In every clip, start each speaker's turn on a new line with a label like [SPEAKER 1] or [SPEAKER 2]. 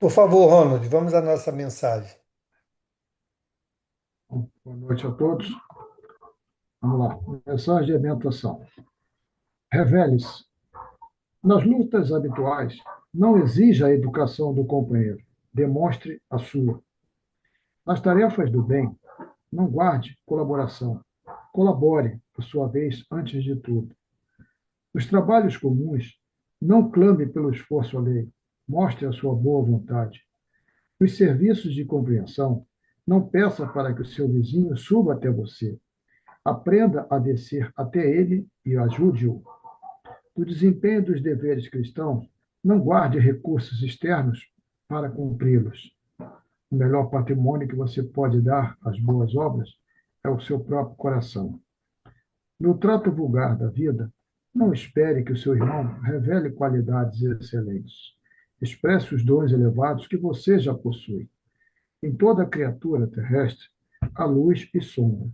[SPEAKER 1] Por favor, Ronald, vamos à nossa mensagem.
[SPEAKER 2] Boa noite a todos. Vamos lá. Mensagem de orientação. Revele-se. Nas lutas habituais, não exija a educação do companheiro. Demonstre a sua. Nas tarefas do bem, não guarde colaboração. Colabore, por sua vez, antes de tudo. Nos trabalhos comuns, não clame pelo esforço alheio. Mostre a sua boa vontade. Nos serviços de compreensão, não peça para que o seu vizinho suba até você. Aprenda a descer até ele e ajude-o. No desempenho dos deveres cristãos, não guarde recursos externos para cumpri-los. O melhor patrimônio que você pode dar às boas obras é o seu próprio coração. No trato vulgar da vida, não espere que o seu irmão revele qualidades excelentes. Expresse os dons elevados que você já possui. Em toda criatura terrestre, há luz e sombra.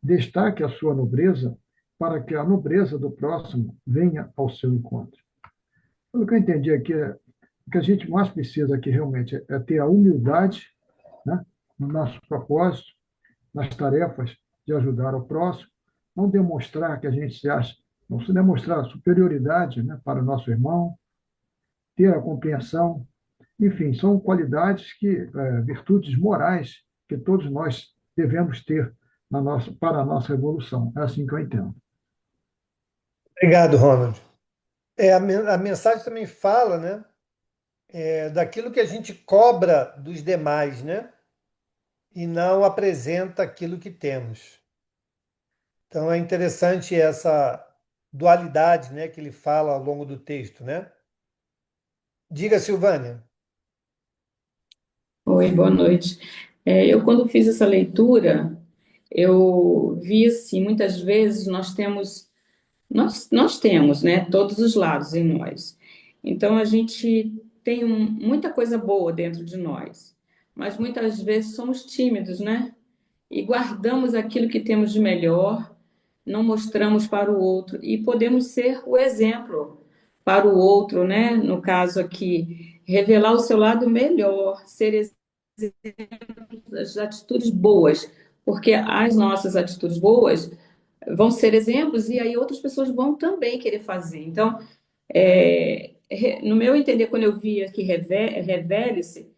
[SPEAKER 2] Destaque a sua nobreza para que a nobreza do próximo venha ao seu encontro. Pelo que eu entendi aqui, o que a gente mais precisa aqui realmente é ter a humildade, né, no nosso propósito, nas tarefas de ajudar o próximo, não demonstrar que a gente se acha, não se demonstrar superioridade, né, para o nosso irmão, ter a compreensão, enfim, são qualidades virtudes morais que todos nós devemos ter para a nossa evolução. É assim que eu entendo.
[SPEAKER 1] Obrigado, Ronald. A mensagem também fala, né, daquilo que a gente cobra dos demais, né, e não apresenta aquilo que temos. Então é interessante essa dualidade, né, que ele fala ao longo do texto, né? Diga, Silvânia.
[SPEAKER 3] Oi, boa noite. Eu, quando fiz essa leitura, eu vi assim, muitas vezes nós temos, né, todos os lados em nós. Então, a gente tem muita coisa boa dentro de nós, mas muitas vezes somos tímidos, né? E guardamos aquilo que temos de melhor, não mostramos para o outro e podemos ser o exemplo para o outro, né? No caso aqui, revelar o seu lado melhor, ser as atitudes boas, porque as nossas atitudes boas vão ser exemplos e aí outras pessoas vão também querer fazer. Então, no meu entender, quando eu vi aqui revele-se,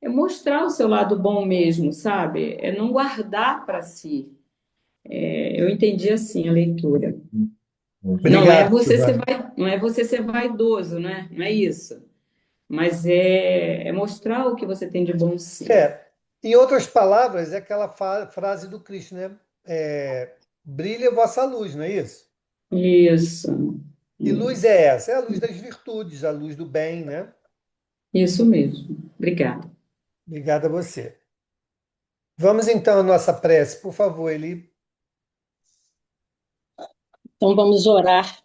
[SPEAKER 3] é mostrar o seu lado bom mesmo, sabe? É não guardar para si. Eu entendi assim a leitura.
[SPEAKER 1] Obrigado, Silvânia.
[SPEAKER 3] Não é você ser vaidoso, né? Não é isso. Mas é mostrar o que você tem de bom sim.
[SPEAKER 1] Em outras palavras, é aquela frase do Cristo, né? Brilha a vossa luz, não é isso?
[SPEAKER 3] Isso.
[SPEAKER 1] Que luz é essa? É a luz das virtudes, a luz do bem, né?
[SPEAKER 3] Isso mesmo. Obrigada.
[SPEAKER 1] Obrigado a você. Vamos então à nossa prece, por favor, Eli.
[SPEAKER 4] Então vamos orar,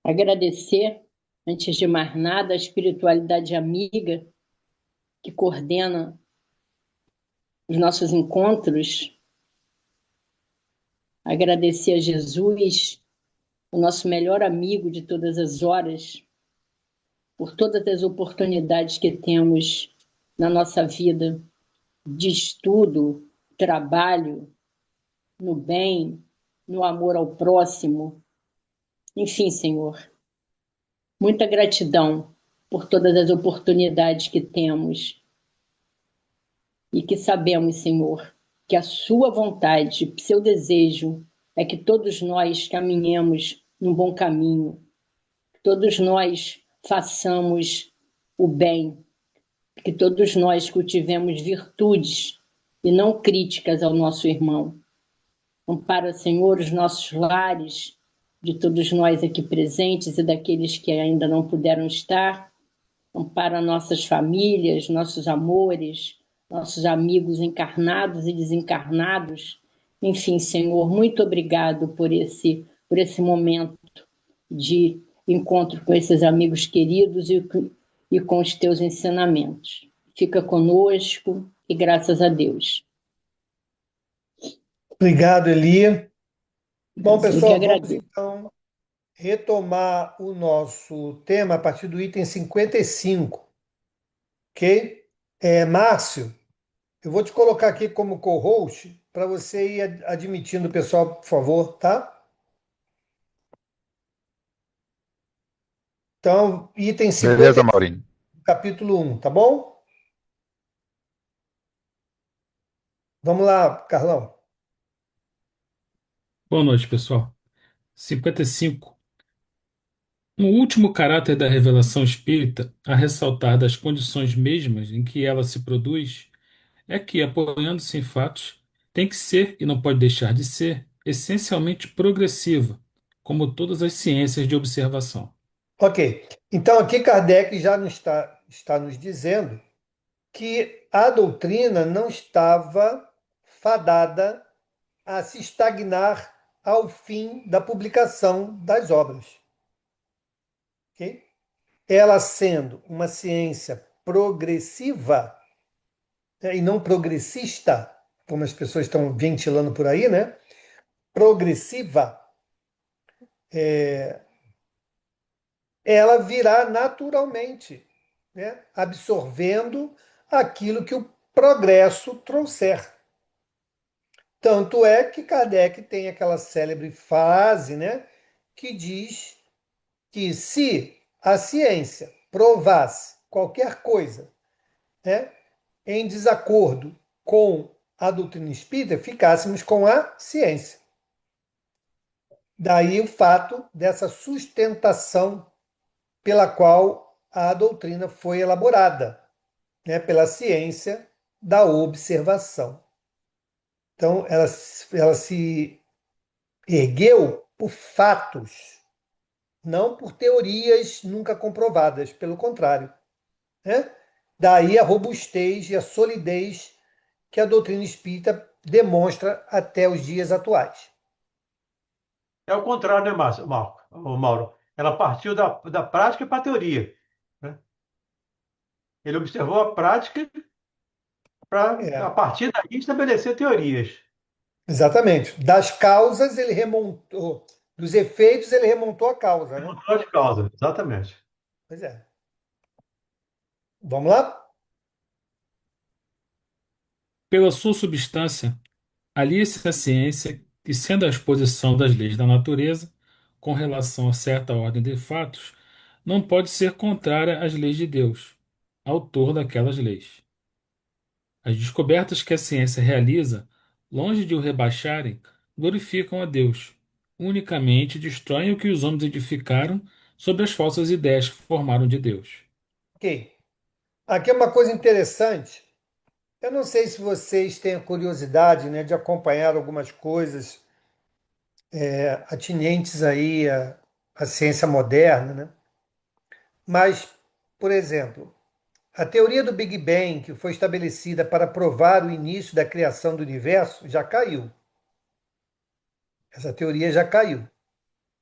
[SPEAKER 4] agradecer, antes de mais nada, a espiritualidade amiga que coordena os nossos encontros, agradecer a Jesus, o nosso melhor amigo de todas as horas, por todas as oportunidades que temos na nossa vida de estudo, trabalho, no bem, no amor ao próximo. Enfim, Senhor, muita gratidão por todas as oportunidades que temos e que sabemos, Senhor, que a sua vontade, seu desejo é que todos nós caminhemos num bom caminho, que todos nós façamos o bem, que todos nós cultivemos virtudes e não críticas ao nosso irmão. Ampara, Senhor, os nossos lares, de todos nós aqui presentes e daqueles que ainda não puderam estar. Ampara nossas famílias, nossos amores, nossos amigos encarnados e desencarnados. Enfim, Senhor, muito obrigado por esse momento de encontro com esses amigos queridos e com os teus ensinamentos. Fica conosco e graças a Deus.
[SPEAKER 1] Obrigado, Eli. Bom,
[SPEAKER 4] Eu que
[SPEAKER 1] pessoal, vamos
[SPEAKER 4] agradeço.
[SPEAKER 1] então retomar o nosso tema a partir do item 55, ok? Márcio, eu vou te colocar aqui como co-host para você ir admitindo o pessoal, por favor, tá? Então, item
[SPEAKER 5] Beleza,
[SPEAKER 1] 55,
[SPEAKER 5] Maurinho.
[SPEAKER 1] capítulo 1, tá bom? Vamos lá, Carlão.
[SPEAKER 6] Boa noite, pessoal. 55. Um último caráter da revelação espírita, a ressaltar das condições mesmas em que ela se produz, é que, apoiando-se em fatos, tem que ser, e não pode deixar de ser, essencialmente progressiva, como todas as ciências de observação.
[SPEAKER 1] Ok. Então, aqui Kardec já está nos dizendo que a doutrina não estava fadada a se estagnar ao fim da publicação das obras. Ok? Ela sendo uma ciência progressiva, né, e não progressista, como as pessoas estão ventilando por aí, né? Progressiva, ela virá naturalmente, né? Absorvendo aquilo que o progresso trouxer. Tanto é que Kardec tem aquela célebre frase, né, que diz que se a ciência provasse qualquer coisa, né, em desacordo com a doutrina espírita, ficássemos com a ciência. Daí o fato dessa sustentação pela qual a doutrina foi elaborada, né, pela ciência da observação. Então, ela se ergueu por fatos, não por teorias nunca comprovadas, pelo contrário, né? Daí a robustez e a solidez que a doutrina espírita demonstra até os dias atuais.
[SPEAKER 7] É o contrário, né, Mauro? Ela partiu da prática para a teoria, né? Ele observou a prática para, a
[SPEAKER 1] É,
[SPEAKER 7] partir daí, estabelecer teorias.
[SPEAKER 1] exatamente. Das causas ele remontou, dos efeitos ele remontou a causa, né?
[SPEAKER 7] Controle de causa, exatamente.
[SPEAKER 1] Pois é. Vamos lá?
[SPEAKER 6] Pela sua substância, alia-se a ciência que, sendo a exposição das leis da natureza, com relação a certa ordem de fatos, não pode ser contrária às leis de Deus, autor daquelas leis. As descobertas que a ciência realiza, longe de o rebaixarem, glorificam a Deus. Unicamente destroem o que os homens edificaram sobre as falsas ideias que formaram de Deus.
[SPEAKER 1] Ok. Aqui é uma coisa interessante. Eu não sei se vocês têm a curiosidade, né, de acompanhar algumas coisas atinentes aí à ciência moderna, né? Mas, por exemplo, a teoria do Big Bang, que foi estabelecida para provar o início da criação do universo, já caiu. Essa teoria já caiu,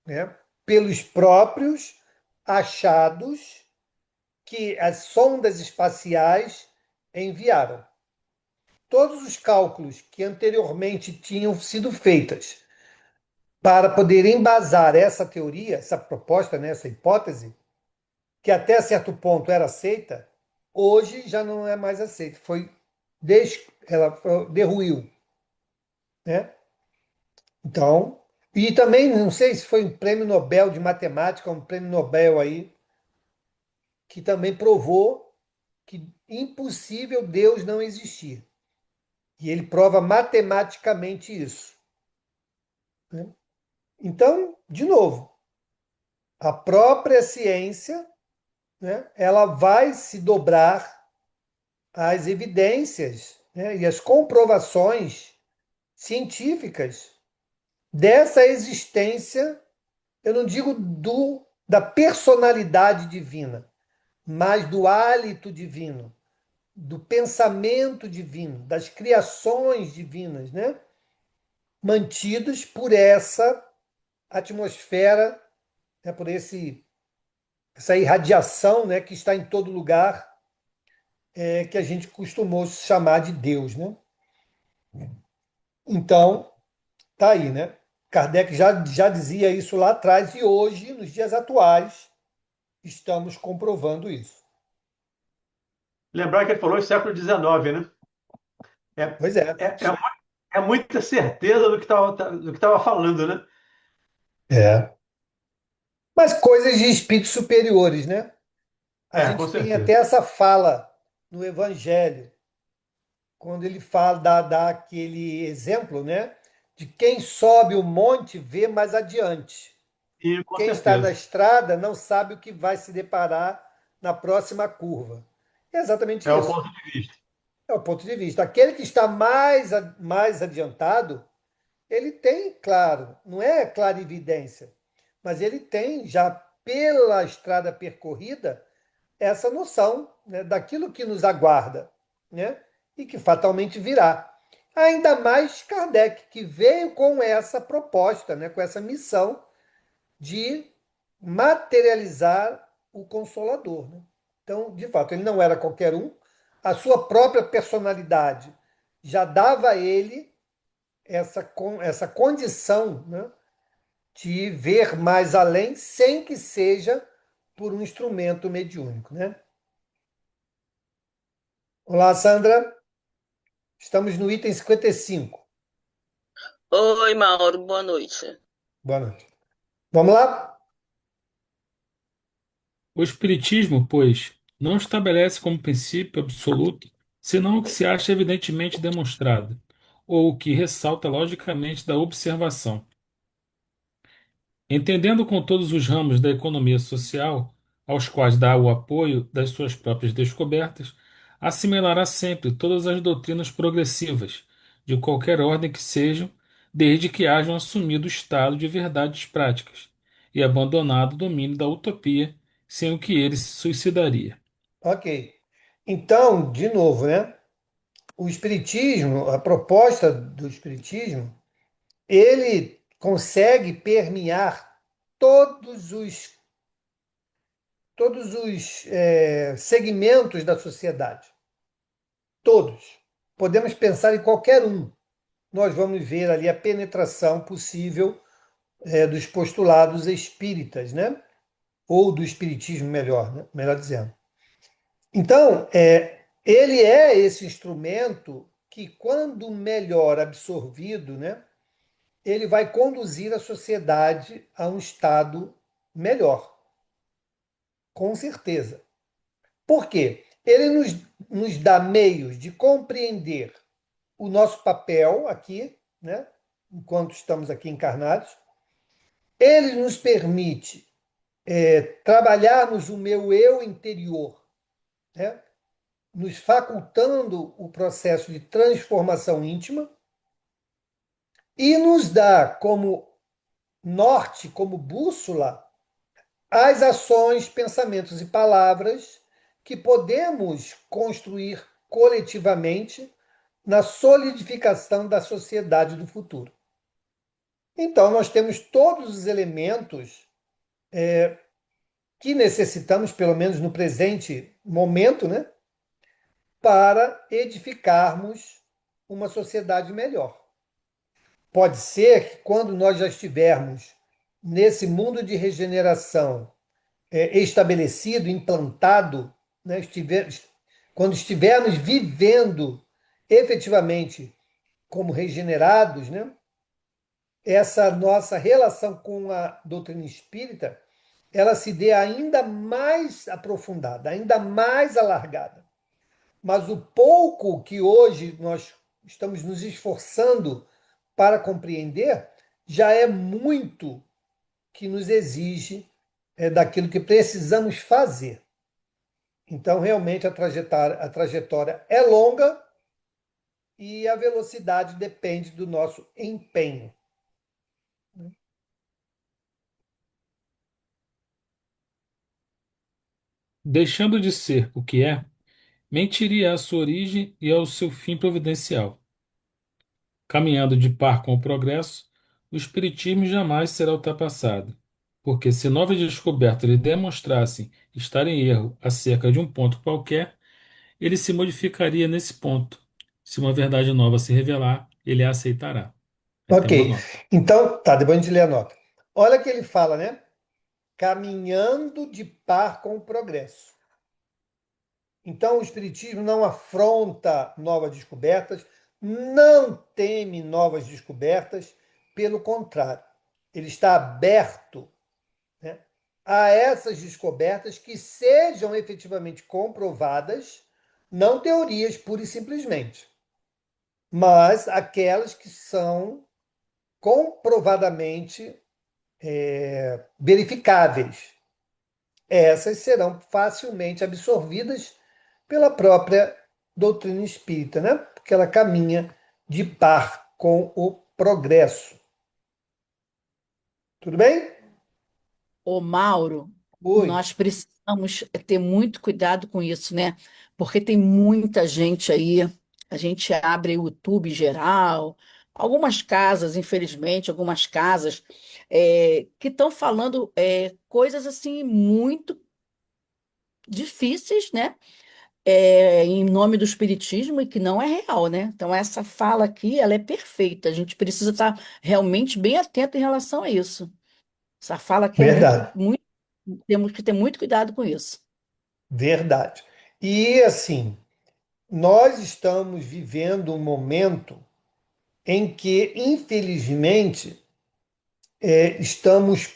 [SPEAKER 1] né? Pelos próprios achados que as sondas espaciais enviaram. Todos os cálculos que anteriormente tinham sido feitos para poder embasar essa teoria, essa proposta, né, essa hipótese, que até certo ponto era aceita, hoje já não é mais aceita. Ela derruiu, né? Então, e também não sei se foi um prêmio Nobel de matemática, um prêmio Nobel aí, que também provou que impossível Deus não existir. E ele prova matematicamente isso, né? Então, de novo, a própria ciência, né, ela vai se dobrar às evidências, né, e às comprovações científicas dessa existência, eu não digo da personalidade divina, mas do hálito divino, do pensamento divino, das criações divinas, né, mantidos por essa atmosfera, né, por essa irradiação, né, que está em todo lugar, que a gente costumou chamar de Deus, né? Então, tá aí, né? Kardec já dizia isso lá atrás e hoje, nos dias atuais, estamos comprovando isso.
[SPEAKER 7] Lembrar que ele falou em século XIX, né? É,
[SPEAKER 1] Pois é.
[SPEAKER 7] é muita certeza do que estava falando, né?
[SPEAKER 1] É. Mas coisas de espíritos superiores, né? A
[SPEAKER 7] É, com
[SPEAKER 1] gente tem até
[SPEAKER 7] certeza.
[SPEAKER 1] essa fala no Evangelho, quando ele fala, dá aquele exemplo, né? De quem sobe o monte vê mais adiante.
[SPEAKER 7] E com
[SPEAKER 1] Quem está na
[SPEAKER 7] certeza.
[SPEAKER 1] estrada não sabe o que vai se deparar na próxima curva. É exatamente
[SPEAKER 7] É o
[SPEAKER 1] isso.
[SPEAKER 7] ponto de vista.
[SPEAKER 1] É o ponto de vista. Aquele que está mais adiantado, ele tem, claro, não é clarividência, mas ele tem já pela estrada percorrida essa noção, né, daquilo que nos aguarda, né, e que fatalmente virá. Ainda mais Kardec, que veio com essa proposta, né, com essa missão de materializar o Consolador. Né? Então, de fato, ele não era qualquer um, a sua própria personalidade já dava a ele essa condição, né, de ver mais além, sem que seja por um instrumento mediúnico. Né? Olá, Sandra. Estamos no item 55.
[SPEAKER 5] Oi, Mauro, boa noite.
[SPEAKER 1] Boa noite. Vamos lá?
[SPEAKER 6] O Espiritismo, pois, não estabelece como princípio absoluto senão o que se acha evidentemente demonstrado, ou o que ressalta logicamente da observação. Entendendo com todos os ramos da economia social, aos quais dá o apoio das suas próprias descobertas, assimilará sempre todas as doutrinas progressivas, de qualquer ordem que sejam, desde que hajam assumido o estado de verdades práticas e abandonado o domínio da utopia, sem o que ele se suicidaria.
[SPEAKER 1] Ok. Então, de novo, né? O Espiritismo, a proposta do Espiritismo, ele consegue permear todos os, todos os segmentos da sociedade. Todos. Podemos pensar em qualquer um. Nós vamos ver ali a penetração possível dos postulados espíritas, né? Ou do espiritismo, melhor, né? Melhor dizendo. Então, ele é esse instrumento que, quando melhor absorvido, né, ele vai conduzir a sociedade a um estado melhor, com certeza. Por quê? Ele nos dá meios de compreender o nosso papel aqui, né, enquanto estamos aqui encarnados. Ele nos permite trabalharmos o meu eu interior, né, nos facultando o processo de transformação íntima e nos dá como norte, como bússola, as ações, pensamentos e palavras que podemos construir coletivamente na solidificação da sociedade do futuro. Então, nós temos todos os elementos que necessitamos, pelo menos no presente momento, né, para edificarmos uma sociedade melhor. Pode ser que quando nós já estivermos nesse mundo de regeneração estabelecido, implantado, né, quando estivermos vivendo efetivamente como regenerados, né, essa nossa relação com a doutrina espírita ela se dê ainda mais aprofundada, ainda mais alargada. Mas o pouco que hoje nós estamos nos esforçando para compreender já é muito que nos exige daquilo que precisamos fazer. Então, realmente, a trajetória é longa e a velocidade depende do nosso empenho.
[SPEAKER 6] Deixando de ser o que é, mentiria à sua origem e ao seu fim providencial. Caminhando de par com o progresso, o Espiritismo jamais será ultrapassado, porque se novas descobertas lhe demonstrassem estar em erro acerca de um ponto qualquer, ele se modificaria nesse ponto. Se uma verdade nova se revelar, ele a aceitará. Aí tem uma
[SPEAKER 1] Ok.
[SPEAKER 6] nota.
[SPEAKER 1] Então, tá, depois a gente lê a nota. Olha que ele fala, né? Caminhando de par com o progresso. Então, o Espiritismo não afronta novas descobertas, não teme novas descobertas, pelo contrário, ele está aberto, né, a essas descobertas que sejam efetivamente comprovadas, não teorias pura e simplesmente, mas aquelas que são comprovadamente verificáveis. Essas serão facilmente absorvidas pela própria doutrina espírita, né? Porque ela caminha de par com o progresso. Tudo bem?
[SPEAKER 8] Ô, Mauro,
[SPEAKER 1] Oi.
[SPEAKER 8] nós precisamos ter muito cuidado com isso, né? Porque tem muita gente aí, a gente abre o YouTube em geral, algumas casas, infelizmente, algumas casas, que estão falando coisas assim muito difíceis, né? Em nome do espiritismo e que não é real, né? Então, essa fala aqui, ela é perfeita. A gente precisa estar realmente bem atento em relação a isso. Essa fala aqui é
[SPEAKER 1] Verdade,
[SPEAKER 8] temos que ter muito cuidado com isso.
[SPEAKER 1] verdade. E assim, nós estamos vivendo um momento em que, infelizmente, estamos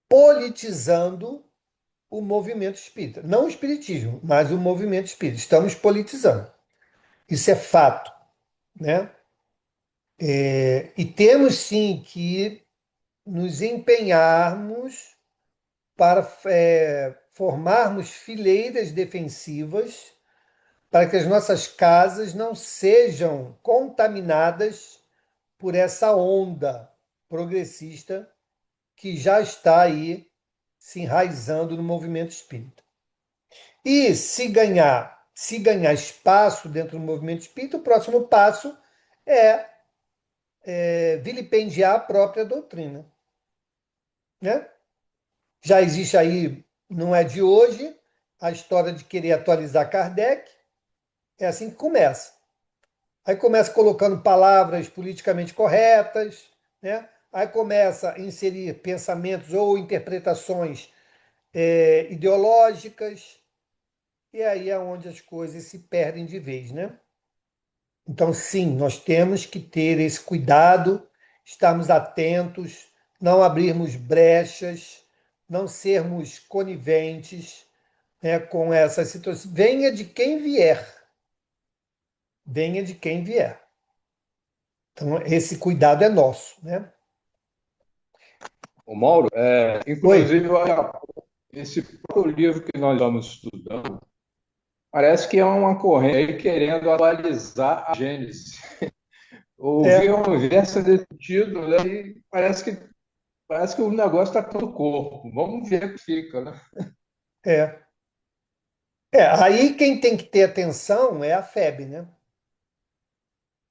[SPEAKER 1] politizando o movimento espírita. Não o espiritismo, mas o movimento espírita. Estamos politizando. Isso é fato, né? E temos sim que nos empenharmos para formarmos fileiras defensivas para que as nossas casas não sejam contaminadas por essa onda progressista que já está aí se enraizando no movimento espírita. E se ganhar espaço dentro do movimento espírita, o próximo passo é vilipendiar a própria doutrina, né? Já existe aí, não é de hoje, a história de querer atualizar Kardec. É assim que começa. Aí começa colocando palavras politicamente corretas, né? Aí começa a inserir pensamentos ou interpretações ideológicas, e aí é onde as coisas se perdem de vez, né? Então, sim, nós temos que ter esse cuidado, estarmos atentos, não abrirmos brechas, não sermos coniventes, né, com essa situação. Venha de quem vier. Venha de quem vier. Então, esse cuidado é nosso, né?
[SPEAKER 9] O Mauro,
[SPEAKER 1] Oi.
[SPEAKER 9] inclusive, olha, esse próprio livro que nós estamos estudando, parece que é uma corrente aí querendo atualizar a Gênesis. Ouvi
[SPEAKER 1] É,
[SPEAKER 9] uma conversa desse sentido, né, e parece que o negócio está todo corpo. Vamos ver o que fica, né?
[SPEAKER 1] é. Aí quem tem que ter atenção é a FEB, né?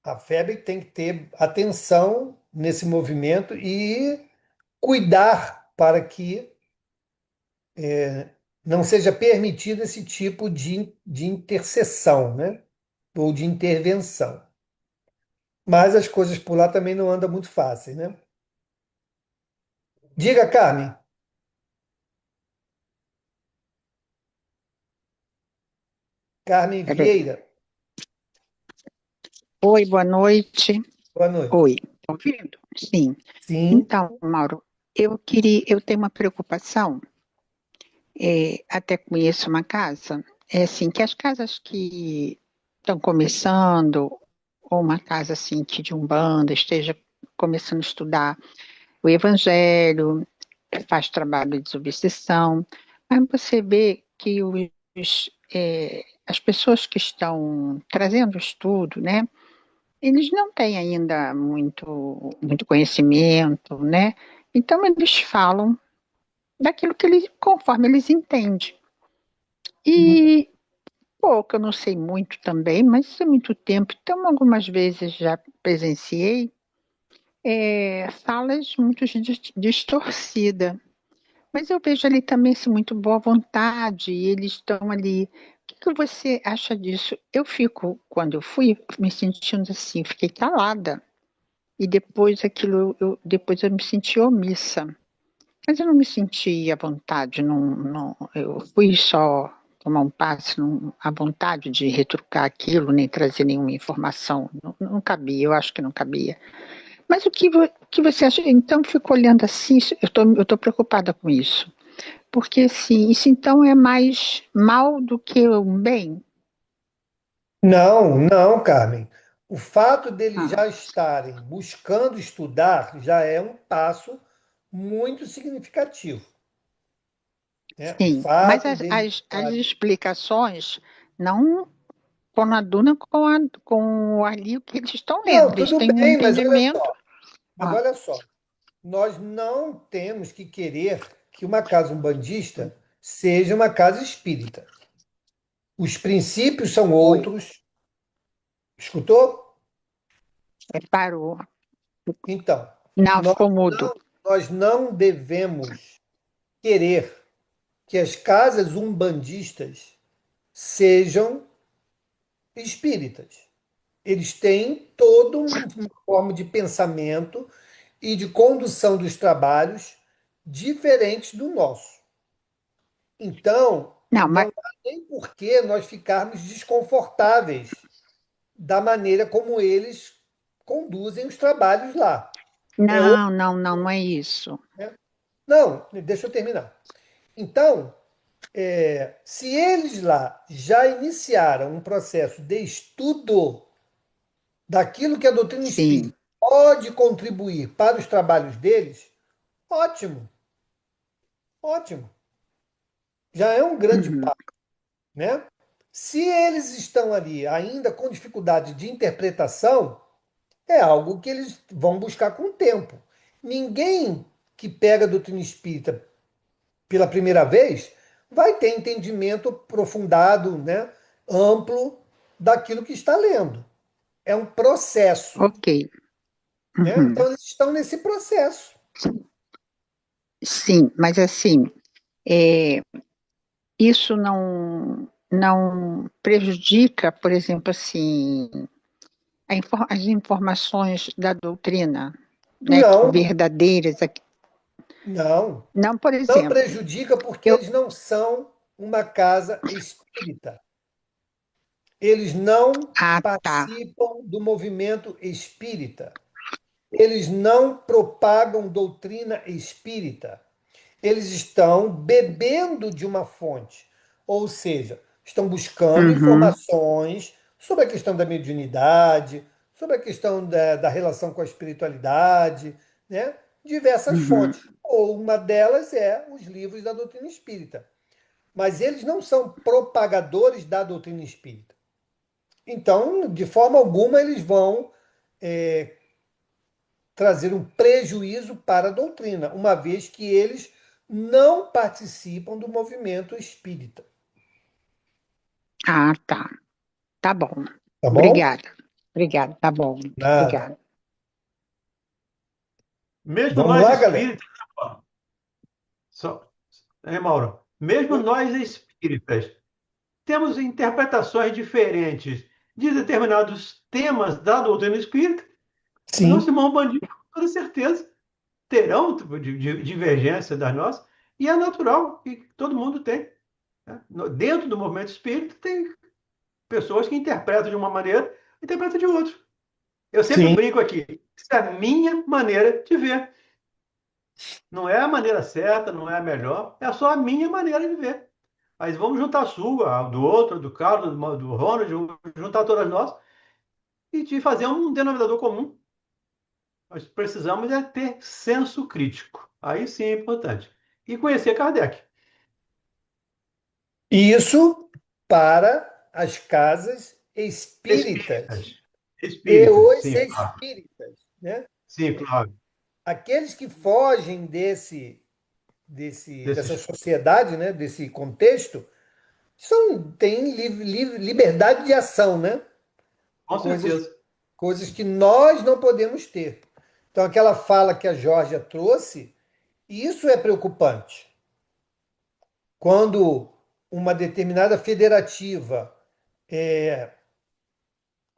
[SPEAKER 1] A FEB tem que ter atenção nesse movimento e cuidar para que não seja permitido esse tipo de intercessão, né? Ou de intervenção. Mas as coisas por lá também não andam muito fáceis, né? Diga, Carmen. Carmen
[SPEAKER 10] Peraí.
[SPEAKER 1] Vieira.
[SPEAKER 10] Oi, boa noite.
[SPEAKER 1] Boa noite.
[SPEAKER 10] Oi, tá ouvindo? Sim.
[SPEAKER 1] Sim,
[SPEAKER 10] Então, Mauro, eu tenho uma preocupação, até conheço uma casa, é assim, que as casas que estão começando, ou uma casa assim que de Umbanda esteja começando a estudar o Evangelho, faz trabalho de desobsessão, mas você vê que as pessoas que estão trazendo o estudo, né? Eles não têm ainda muito conhecimento, né? Então eles falam daquilo que eles, conforme eles entendem. E pouco, eu não sei muito também, mas isso é muito tempo. Então, algumas vezes já presenciei falas muito distorcidas. Mas eu vejo ali também assim, muito boa vontade, e eles estão ali. O que que você acha disso? Eu fico, quando eu fui, me sentindo assim, fiquei calada. e depois depois eu me senti omissa. Mas eu não me senti à vontade, eu fui só tomar um passe à vontade de retrucar aquilo, nem trazer nenhuma informação. Não cabia, eu acho que não cabia. Mas que você acha? Então, eu fico olhando assim, eu tô preocupada com isso. Porque, assim, isso então é mais mal do que um bem?
[SPEAKER 1] Não, não, Carmen. O fato deles
[SPEAKER 10] Ah,
[SPEAKER 1] já estarem buscando estudar já é um passo muito significativo, né? O
[SPEAKER 10] sim, mas
[SPEAKER 1] fato deles
[SPEAKER 10] as
[SPEAKER 1] estarem.
[SPEAKER 10] explicações não conadunam com ali o que eles estão lendo.
[SPEAKER 1] Não,
[SPEAKER 10] Eles
[SPEAKER 1] tudo
[SPEAKER 10] têm um
[SPEAKER 1] bem,
[SPEAKER 10] entendimento.
[SPEAKER 1] mas
[SPEAKER 10] Ah,
[SPEAKER 1] olha só, nós não temos que querer que uma casa umbandista seja uma casa espírita. Os princípios são
[SPEAKER 10] oi,
[SPEAKER 1] outros. Escutou?
[SPEAKER 10] parou.
[SPEAKER 1] Então,
[SPEAKER 10] Não,
[SPEAKER 1] nós
[SPEAKER 10] ficou mudo.
[SPEAKER 1] não, nós não devemos querer que as casas umbandistas sejam espíritas. Eles têm toda uma forma de pensamento e de condução dos trabalhos diferentes do nosso. Então,
[SPEAKER 10] Não, mas
[SPEAKER 1] não há nem por que nós ficarmos desconfortáveis da maneira como eles conduzem os trabalhos lá. É outro,
[SPEAKER 10] não é isso.
[SPEAKER 1] né? Não, deixa eu terminar. Então, se eles lá já iniciaram um processo de estudo daquilo que a doutrina
[SPEAKER 10] Sim.
[SPEAKER 1] espírita pode contribuir para os trabalhos deles, ótimo, ótimo. Já é um grande
[SPEAKER 10] Uhum.
[SPEAKER 1] passo, né? Se eles estão ali ainda com dificuldade de interpretação, é algo que eles vão buscar com o tempo. Ninguém que pega a doutrina espírita pela primeira vez vai ter entendimento aprofundado, né, amplo daquilo que está lendo. É um processo,
[SPEAKER 10] Ok.
[SPEAKER 1] né? Então
[SPEAKER 10] Uhum.
[SPEAKER 1] eles estão nesse processo.
[SPEAKER 10] Sim, mas assim, é, isso não prejudica, por exemplo, assim, as informações da doutrina, né,
[SPEAKER 1] Não,
[SPEAKER 10] verdadeiras.
[SPEAKER 1] não.
[SPEAKER 10] Não, por
[SPEAKER 1] Não
[SPEAKER 10] exemplo,
[SPEAKER 1] prejudica porque
[SPEAKER 10] eu.
[SPEAKER 1] eles não são uma casa espírita. Eles não
[SPEAKER 10] Ah, tá.
[SPEAKER 1] participam do movimento espírita. Eles não propagam doutrina espírita. Eles estão bebendo de uma fonte, ou seja, estão buscando
[SPEAKER 10] Uhum,
[SPEAKER 1] informações sobre a questão da mediunidade, sobre a questão da relação com a espiritualidade, né? Diversas
[SPEAKER 10] uhum.
[SPEAKER 1] fontes. Ou uma delas é os livros da doutrina espírita. Mas eles não são propagadores da doutrina espírita. Então, de forma alguma, eles vão trazer um prejuízo para a doutrina, uma vez que eles não participam do movimento espírita.
[SPEAKER 10] Ah, tá. Tá bom.
[SPEAKER 1] Tá bom?
[SPEAKER 10] Obrigada. Obrigada, tá bom.
[SPEAKER 1] Nada.
[SPEAKER 10] Obrigada.
[SPEAKER 7] Mesmo
[SPEAKER 1] Vamos
[SPEAKER 7] nós
[SPEAKER 1] lá, galera?
[SPEAKER 7] espíritas, só, Mauro? Mesmo nós espíritas, temos interpretações diferentes de determinados temas da doutrina espírita. Os nossos
[SPEAKER 1] Sim,
[SPEAKER 7] irmãos bandidos, com toda certeza, terão tipo de divergência das nossas, e é natural que todo mundo tem, né? Dentro do movimento espírita, tem pessoas que interpretam de uma maneira e interpretam de outra. Eu sempre
[SPEAKER 1] sim,
[SPEAKER 7] brinco aqui, isso é a minha maneira de ver. Não é a maneira certa, não é a melhor, é só a minha maneira de ver. Mas vamos juntar a sua, a do outro, a do Carlos, do Ronald, juntar todas nós e de fazer um denominador comum. Nós precisamos é ter senso crítico. Aí sim é importante. E conhecer Kardec.
[SPEAKER 1] isso para as casas espíritas
[SPEAKER 7] Espíritas.
[SPEAKER 1] e
[SPEAKER 7] Espíritas,
[SPEAKER 1] os
[SPEAKER 7] sim, claro.
[SPEAKER 1] espíritas, né?
[SPEAKER 7] Sim, claro.
[SPEAKER 1] Aqueles que fogem dessa
[SPEAKER 7] Desses,
[SPEAKER 1] sociedade, né? Desse contexto, têm liberdade de ação, né?
[SPEAKER 7] com
[SPEAKER 1] Coisas,
[SPEAKER 7] certeza.
[SPEAKER 1] coisas que nós não podemos ter. Então, aquela fala que a Georgia trouxe, isso é preocupante. Quando uma determinada federativa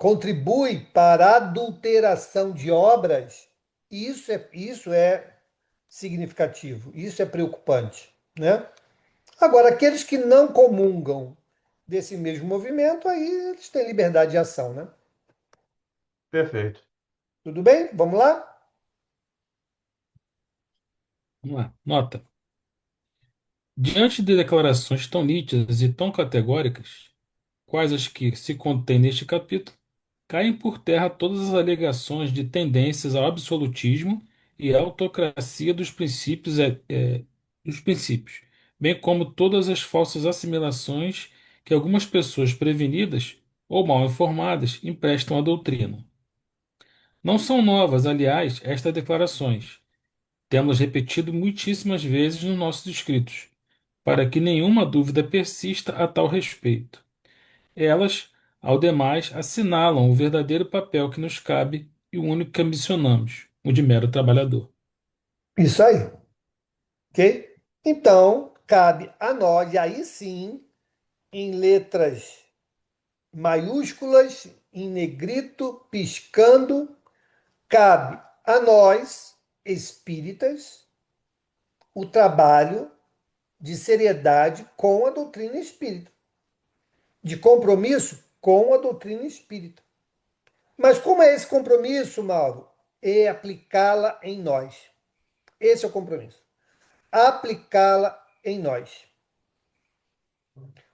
[SPEAKER 1] contribui para a adulteração de obras, isso é significativo, isso é preocupante, né? Agora, aqueles que não comungam desse mesmo movimento, aí eles têm liberdade de ação, né?
[SPEAKER 7] Perfeito.
[SPEAKER 1] Tudo bem? Vamos lá?
[SPEAKER 6] Vamos lá. Nota. Diante de declarações tão nítidas e tão categóricas, quais as que se contêm neste capítulo, caem por terra todas as alegações de tendências ao absolutismo e à autocracia dos princípios, bem como todas as falsas assimilações que algumas pessoas prevenidas ou mal informadas emprestam à doutrina. Não são novas, aliás, estas declarações. Temos repetido muitíssimas vezes nos nossos escritos, para que nenhuma dúvida persista a tal respeito. Elas, ao demais, assinalam o verdadeiro papel que nos cabe e o único que ambicionamos, o de mero trabalhador.
[SPEAKER 1] Isso aí, ok? Então, cabe a nós, e aí sim, em letras maiúsculas, em negrito, piscando, cabe a nós, espíritas, o trabalho de seriedade com a doutrina espírita, de compromisso com a doutrina espírita. Mas como é esse compromisso, Mauro? É aplicá-la em nós. Esse é o compromisso. Aplicá-la em nós.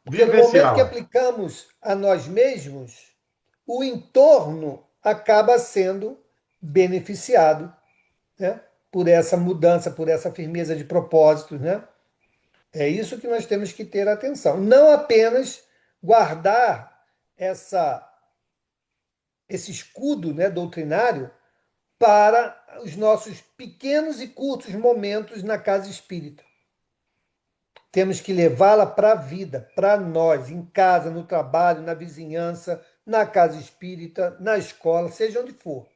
[SPEAKER 1] Porque no momento que
[SPEAKER 7] Vivenciá-la.
[SPEAKER 1] aplicamos a nós mesmos, o entorno acaba sendo beneficiado, né, por essa mudança, por essa firmeza de propósitos, né? É isso que nós temos que ter atenção. Não apenas guardar essa, esse escudo, né, doutrinário para os nossos pequenos e curtos momentos na casa espírita. Temos que levá-la para a vida, para nós, em casa, no trabalho, na vizinhança, na casa espírita, na escola, seja onde for.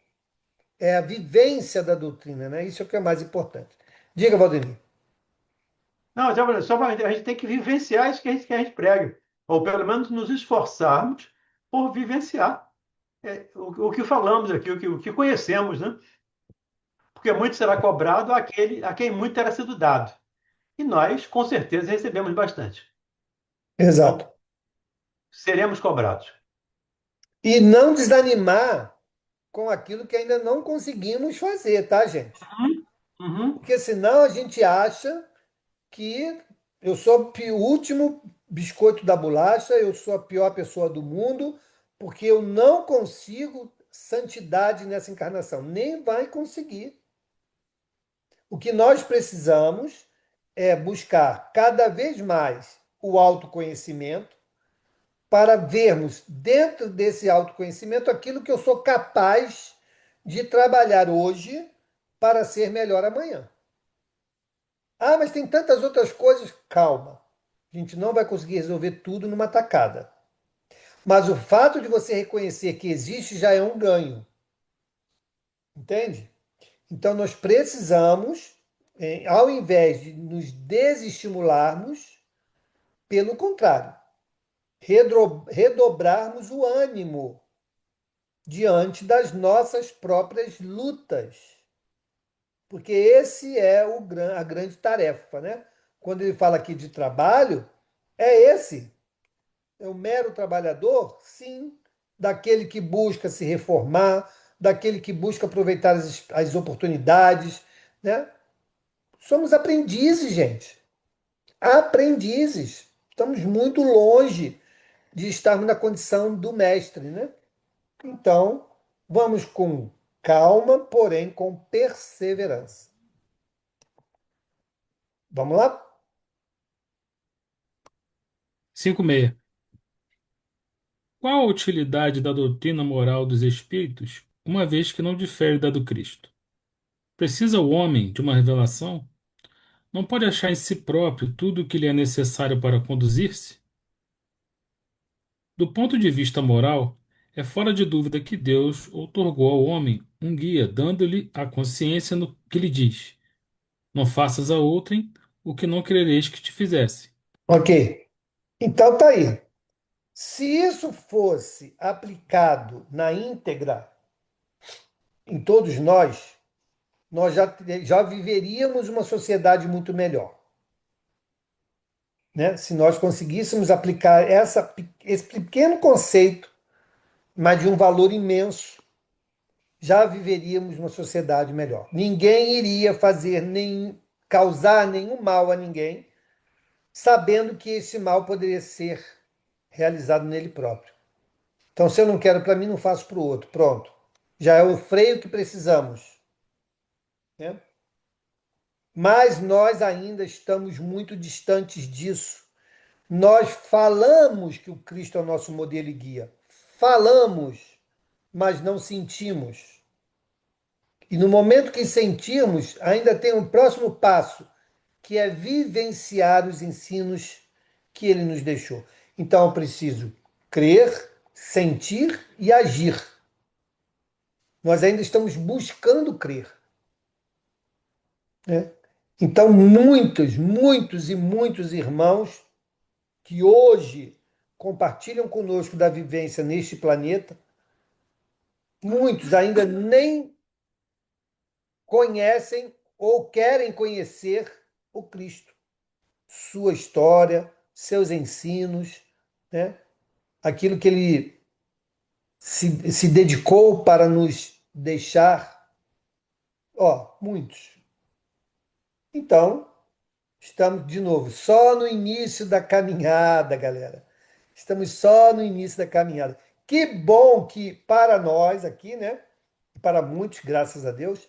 [SPEAKER 1] É a vivência da doutrina, né? Isso é o que é mais importante. Diga, Valdemir.
[SPEAKER 7] Não, só a gente tem que vivenciar isso que a gente prega, ou pelo menos nos esforçarmos por vivenciar o que falamos aqui, o que conhecemos, né? Porque muito será cobrado a quem muito terá sido dado. E nós, com certeza, recebemos bastante.
[SPEAKER 1] Exato.
[SPEAKER 7] Então, seremos cobrados.
[SPEAKER 1] E não desanimar com aquilo que ainda não conseguimos fazer, tá, gente?
[SPEAKER 7] Uhum.
[SPEAKER 1] Porque senão a gente acha que eu sou o último biscoito da bolacha, eu sou a pior pessoa do mundo, porque eu não consigo santidade nessa encarnação. Nem vai conseguir. O que nós precisamos é buscar cada vez mais o autoconhecimento para vermos dentro desse autoconhecimento aquilo que eu sou capaz de trabalhar hoje para ser melhor amanhã. Ah, mas tem tantas outras coisas. Calma. A gente não vai conseguir resolver tudo numa tacada. Mas o fato de você reconhecer que existe já é um ganho. Entende? Então nós precisamos, ao invés de nos desestimularmos, pelo contrário, redobrarmos o ânimo diante das nossas próprias lutas. Porque esse é a grande tarefa, né? Quando ele fala aqui de trabalho, é esse. É o mero trabalhador? Sim. Daquele que busca se reformar, daquele que busca aproveitar as oportunidades, né? Somos aprendizes, gente. Aprendizes. Estamos muito longe de estarmos na condição do mestre, né? Então, vamos com calma, porém com perseverança. Vamos lá?
[SPEAKER 6] 5.6. Qual a utilidade da doutrina moral dos espíritos, uma vez que não difere da do Cristo? Precisa o homem de uma revelação? Não pode achar em si próprio tudo o que lhe é necessário para conduzir-se? Do ponto de vista moral, é fora de dúvida que Deus outorgou ao homem um guia, dando-lhe a consciência no que lhe diz: não faças a outrem o que não quereres que te fizesse.
[SPEAKER 1] Ok. Então tá aí. Se isso fosse aplicado na íntegra, em todos nós já viveríamos uma sociedade muito melhor, né? Se nós conseguíssemos aplicar esse pequeno conceito, mas de um valor imenso, já viveríamos uma sociedade melhor. Ninguém iria causar nenhum mal a ninguém, sabendo que esse mal poderia ser realizado nele próprio. Então, se eu não quero para mim, não faço para o outro. Pronto. Já é o freio que precisamos, né? Mas nós ainda estamos muito distantes disso. Nós falamos que o Cristo é o nosso modelo e guia. Falamos, mas não sentimos. E no momento que sentirmos, ainda tem um próximo passo, que é vivenciar os ensinos que ele nos deixou. Então eu preciso crer, sentir e agir. Nós ainda estamos buscando crer, né? Então, muitos irmãos que hoje compartilham conosco da vivência neste planeta, muitos ainda nem conhecem ou querem conhecer o Cristo, sua história, seus ensinos, né? Aquilo que ele se dedicou para nos deixar. Ó, muitos. Então, estamos de novo só no início da caminhada, galera. Estamos só no início da caminhada. Que bom que para nós aqui, né? Para muitos, graças a Deus,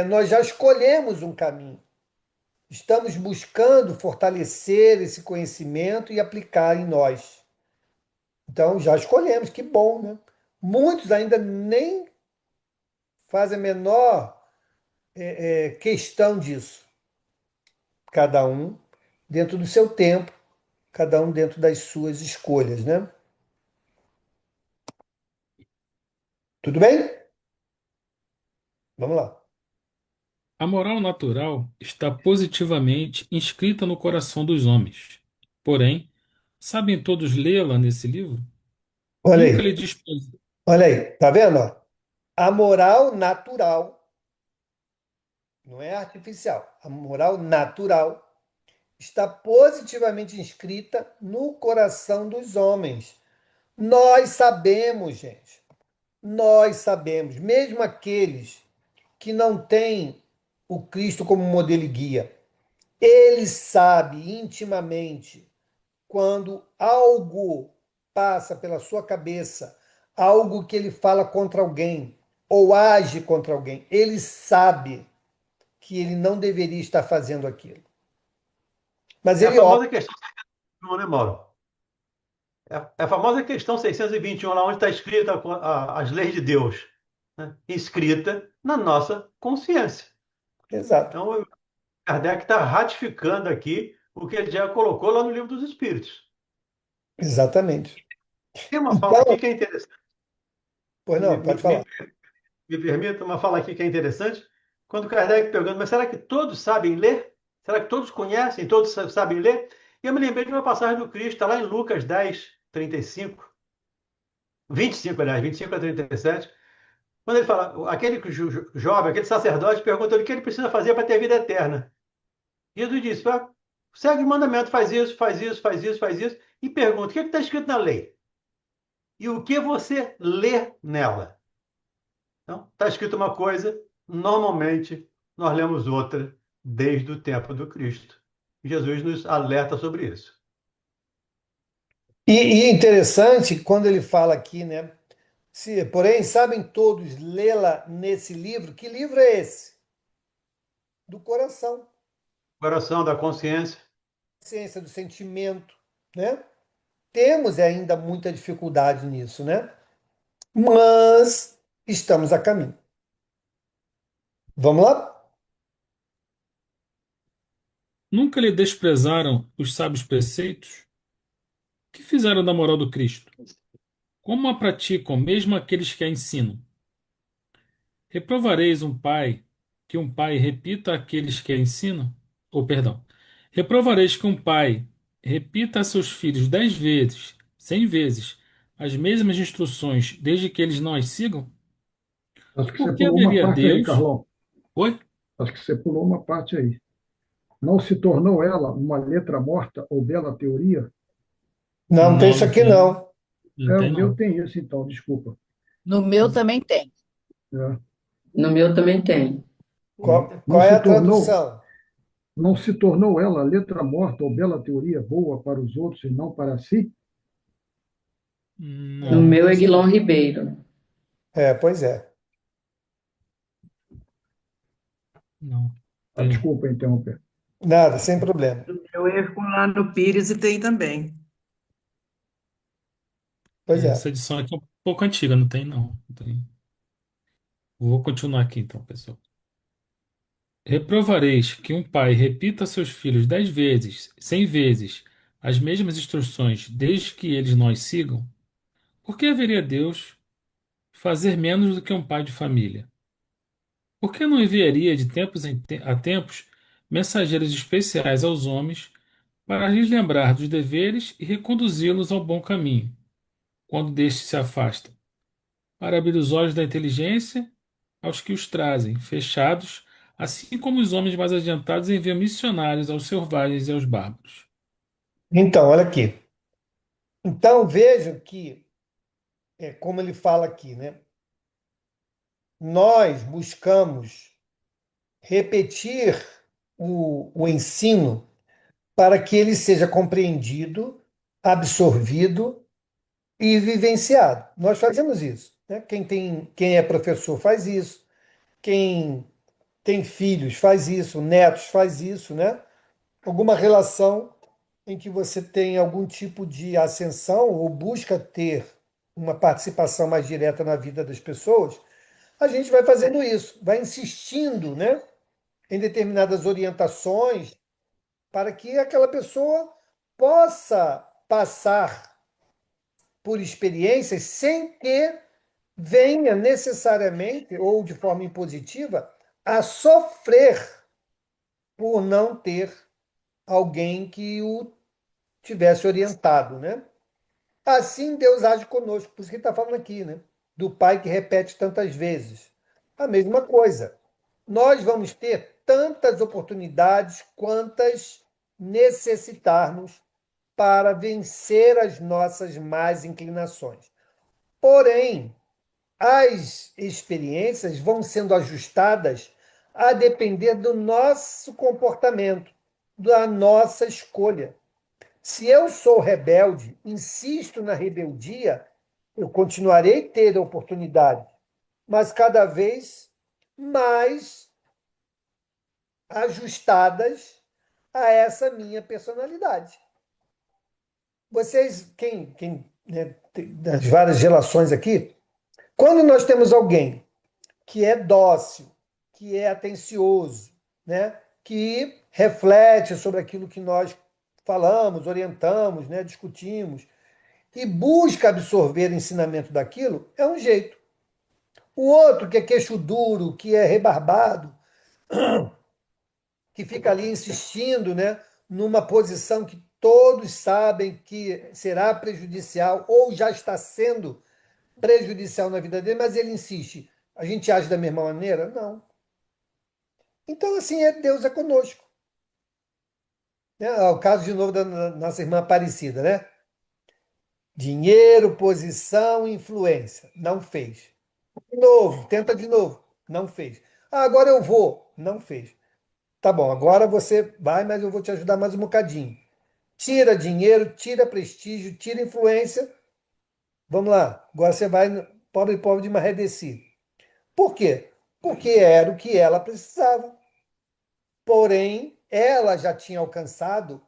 [SPEAKER 1] nós já escolhemos um caminho. Estamos buscando fortalecer esse conhecimento e aplicar em nós. Então, já escolhemos, que bom, né? Muitos ainda nem fazem a menor questão disso. Cada um dentro do seu tempo, cada um dentro das suas escolhas, né? Tudo bem? Vamos lá.
[SPEAKER 6] A moral natural está positivamente inscrita no coração dos homens. Porém, sabem todos lê-la nesse livro?
[SPEAKER 1] Olha
[SPEAKER 6] Nunca lhe
[SPEAKER 1] aí,
[SPEAKER 6] diz.
[SPEAKER 1] olha aí, tá vendo? Ó? A moral natural, não é artificial, a moral natural está positivamente inscrita no coração dos homens. Nós sabemos, gente, nós sabemos, mesmo aqueles que não têm o Cristo como modelo e guia, ele sabe intimamente quando algo passa pela sua cabeça, algo que ele fala contra alguém ou age contra alguém, ele sabe que ele não deveria estar fazendo aquilo. Mas
[SPEAKER 7] É a
[SPEAKER 1] ele
[SPEAKER 7] famosa
[SPEAKER 1] opta.
[SPEAKER 7] questão 621, né, Mauro? É a famosa questão 621, lá onde está escrita as leis de Deus, né? Escrita na nossa consciência.
[SPEAKER 1] Exato,
[SPEAKER 7] Então, Kardec está ratificando aqui o que ele já colocou lá no Livro dos Espíritos.
[SPEAKER 1] exatamente.
[SPEAKER 7] Tem uma fala
[SPEAKER 1] Então,
[SPEAKER 7] aqui que é interessante.
[SPEAKER 1] pois
[SPEAKER 7] Me,
[SPEAKER 1] não,
[SPEAKER 7] me,
[SPEAKER 1] pode
[SPEAKER 7] me,
[SPEAKER 1] falar.
[SPEAKER 7] me permita uma fala aqui que é interessante. Quando Kardec pergunta, mas será que todos sabem ler? Será que todos conhecem, todos sabem ler? E eu me lembrei de uma passagem do Cristo, está lá em Lucas 10, 35, 25, aliás, 25 a 37, quando ele fala, aquele jovem, aquele sacerdote, pergunta o que ele precisa fazer para ter vida eterna. Jesus disse, segue o mandamento, faz isso, faz isso, faz isso, faz isso, e pergunta, o que está escrito na lei? E o que você lê nela? Então, está escrito uma coisa, normalmente nós lemos outra desde o tempo do Cristo. Jesus nos alerta sobre isso.
[SPEAKER 1] E é interessante quando ele fala aqui, né? Porém, sabem todos lê-la nesse livro. Que livro é esse? Do coração,
[SPEAKER 7] Coração da consciência.
[SPEAKER 1] ciência do sentimento, né? Temos ainda muita dificuldade nisso, né? Mas estamos a caminho. Vamos lá?
[SPEAKER 6] Nunca lhe desprezaram os sábios preceitos? Que fizeram da moral do Cristo? Como a praticam mesmo aqueles que a ensinam? Reprovareis que um pai repita àqueles que a ensinam? Ou, perdão, reprovareis que um pai repita a seus filhos 10 vezes 100 vezes as mesmas instruções desde que eles não as sigam?
[SPEAKER 2] Acho que você
[SPEAKER 6] Por que
[SPEAKER 2] pulou uma
[SPEAKER 6] haveria
[SPEAKER 2] parte aí,
[SPEAKER 6] Deus?
[SPEAKER 2] Carlão.
[SPEAKER 6] Oi?
[SPEAKER 2] Acho que você pulou uma parte aí. Não se tornou ela uma letra morta ou bela teoria?
[SPEAKER 1] Não, não tem
[SPEAKER 6] Não,
[SPEAKER 1] isso
[SPEAKER 6] não
[SPEAKER 1] aqui
[SPEAKER 6] tem.
[SPEAKER 1] não.
[SPEAKER 6] Não
[SPEAKER 2] É,
[SPEAKER 6] tem,
[SPEAKER 2] o meu
[SPEAKER 6] não.
[SPEAKER 2] tem isso, então, desculpa.
[SPEAKER 8] No meu também tem.
[SPEAKER 2] É.
[SPEAKER 3] No meu também tem.
[SPEAKER 2] Não
[SPEAKER 1] Qual é
[SPEAKER 2] se
[SPEAKER 1] a
[SPEAKER 2] tornou,
[SPEAKER 1] tradução?
[SPEAKER 2] não se tornou ela letra morta ou bela teoria boa para os outros e não para si?
[SPEAKER 3] No
[SPEAKER 6] Não,
[SPEAKER 1] Não,
[SPEAKER 6] não
[SPEAKER 3] meu
[SPEAKER 6] tem
[SPEAKER 3] é
[SPEAKER 6] isso
[SPEAKER 3] Guilom
[SPEAKER 6] não.
[SPEAKER 3] Ribeiro.
[SPEAKER 1] pois é.
[SPEAKER 6] Não,
[SPEAKER 2] Ah,
[SPEAKER 6] tem não.
[SPEAKER 2] desculpa interromper.
[SPEAKER 1] Nada, sem problema.
[SPEAKER 11] Eu Herculano Pires e tem também.
[SPEAKER 1] Pois
[SPEAKER 6] É,
[SPEAKER 1] é.
[SPEAKER 6] essa edição aqui é um pouco antiga, não tem não. Não tem. Vou continuar aqui então, pessoal. Reprovareis que um pai repita a seus filhos 10 vezes, 100 vezes, as mesmas instruções, desde que eles não as sigam? Por que haveria Deus fazer menos do que um pai de família? Por que não enviaria de tempos a tempos mensageiros especiais aos homens para lhes lembrar dos deveres e reconduzi-los ao bom caminho, quando deste se afasta, para abrir os olhos da inteligência aos que os trazem, fechados, assim como os homens mais adiantados enviam missionários aos selvagens e aos bárbaros?
[SPEAKER 1] Então, olha aqui. Então, vejam que, como ele fala aqui, né? Nós buscamos repetir o ensino para que ele seja compreendido, absorvido e vivenciado. Nós fazemos isso, né? Quem é professor faz isso, quem tem filhos faz isso, netos faz isso, né? Alguma relação em que você tem algum tipo de ascensão ou busca ter uma participação mais direta na vida das pessoas, a gente vai fazendo isso, vai insistindo, né, em determinadas orientações para que aquela pessoa possa passar por experiências sem que venha necessariamente ou de forma impositiva a sofrer por não ter alguém que o tivesse orientado, né? Assim Deus age conosco, por isso que ele está falando aqui, né? Do Pai que repete tantas vezes. A mesma coisa. Nós vamos ter tantas oportunidades quantas necessitarmos para vencer as nossas más inclinações. Porém, as experiências vão sendo ajustadas a depender do nosso comportamento, da nossa escolha. Se eu sou rebelde, insisto na rebeldia, eu continuarei a ter oportunidade, mas cada vez mais ajustadas a essa minha personalidade. Vocês, né, das várias relações aqui, quando nós temos alguém que é dócil, que é atencioso, né, que reflete sobre aquilo que nós falamos, orientamos, né, discutimos, e busca absorver o ensinamento daquilo, é um jeito. O outro, que é queixo duro, que é rebarbado, que fica ali insistindo, né, numa posição que todos sabem que será prejudicial ou já está sendo prejudicial na vida dele, mas ele insiste. A gente age da mesma maneira? Não. Então, assim, Deus é conosco. Né? O caso de novo da nossa irmã Aparecida, né? Dinheiro, posição, influência. Não fez. De novo, tenta de novo. Não fez. Ah, agora eu vou. Não fez. Tá bom, agora você vai, mas eu vou te ajudar mais um bocadinho. Tira dinheiro, tira prestígio, tira influência. Vamos lá. Agora você vai, pobre de Maré Desci. Por quê? Porque era o que ela precisava. Porém, ela já tinha alcançado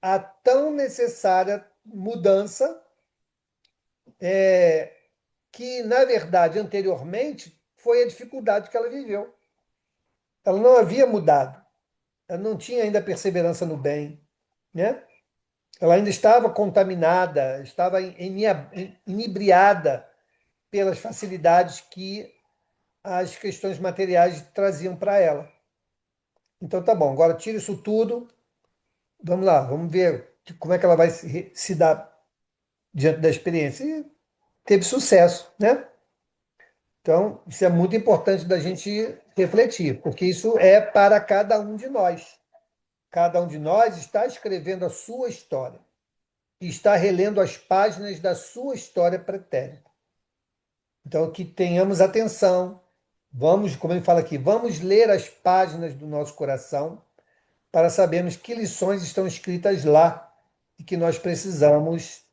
[SPEAKER 1] a tão necessária mudança que, na verdade, anteriormente, foi a dificuldade que ela viveu. Ela não havia mudado. Ela não tinha ainda perseverança no bem, né? Ela ainda estava contaminada, estava inebriada pelas facilidades que as questões materiais traziam para ela. Então tá bom, agora tira isso tudo, vamos lá, vamos ver como é que ela vai se dar diante da experiência e teve sucesso, né? Então, isso é muito importante da gente refletir, porque isso é para cada um de nós. Cada um de nós está escrevendo a sua história e está relendo as páginas da sua história pretérita. Então, que tenhamos atenção, vamos, como ele fala aqui, vamos ler as páginas do nosso coração para sabermos que lições estão escritas lá e que nós precisamos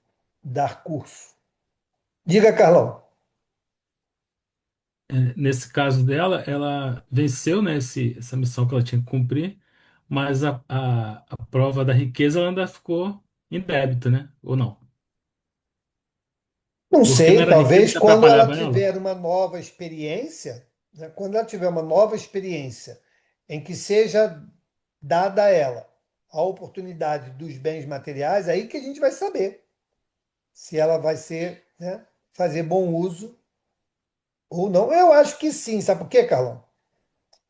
[SPEAKER 1] dar curso. Diga, Carlão.
[SPEAKER 6] Nesse caso dela, ela venceu, né, essa missão que ela tinha que cumprir, mas a prova da riqueza ela ainda ficou em débito, né? Ou não?
[SPEAKER 1] Não
[SPEAKER 6] Porque não
[SPEAKER 1] sei,
[SPEAKER 6] era a riqueza
[SPEAKER 1] talvez
[SPEAKER 6] que
[SPEAKER 1] quando ela
[SPEAKER 6] atrapalhava ela?
[SPEAKER 1] tiver uma nova experiência, né, quando ela tiver uma nova experiência em que seja dada a ela a oportunidade dos bens materiais, aí que a gente vai saber se ela vai ser, né, fazer bom uso ou não. Eu acho que sim, sabe por quê, Carlão?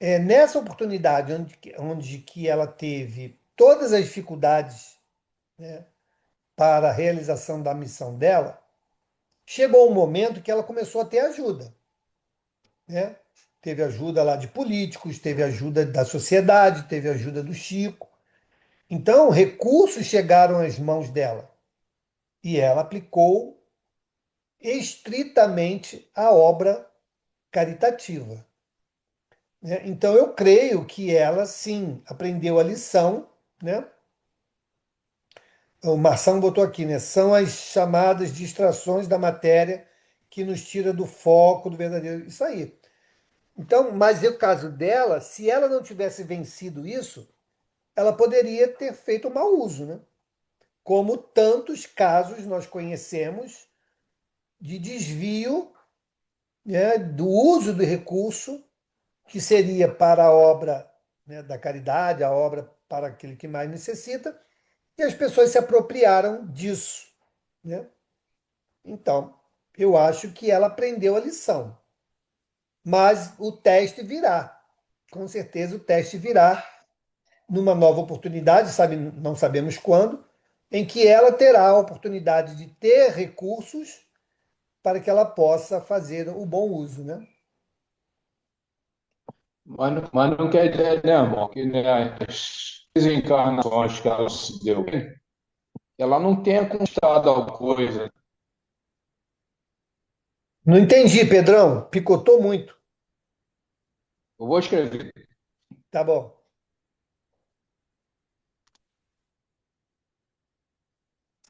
[SPEAKER 1] Nessa oportunidade onde que ela teve todas as dificuldades, né, para a realização da missão dela, chegou um momento que ela começou a ter ajuda, né? Teve ajuda lá de políticos, teve ajuda da sociedade, teve ajuda do Chico. Então, recursos chegaram às mãos dela e ela aplicou estritamente a obra caritativa, né? Então, eu creio que ela, sim, aprendeu a lição, né? O Marção botou aqui, né? São as chamadas distrações da matéria que nos tira do foco do verdadeiro. Isso aí. Então, mas no caso dela, se ela não tivesse vencido isso, ela poderia ter feito mau uso, né? Como tantos casos nós conhecemos de desvio, né, do uso do recurso que seria para a obra, né, da caridade, a obra para aquele que mais necessita, e as pessoas se apropriaram disso, né? Então, eu acho que ela aprendeu a lição, mas o teste virá. Com certeza o teste virá numa nova oportunidade, sabe, não sabemos quando, em que ela terá a oportunidade de ter recursos para que ela possa fazer o bom uso, né?
[SPEAKER 9] Mas não quer dizer, né, irmão, que né, as desencarnações que ela se deu, ela não tenha conquistado alguma coisa.
[SPEAKER 1] Não entendi, Pedrão. Picotou muito.
[SPEAKER 9] Eu vou escrever.
[SPEAKER 1] Tá bom.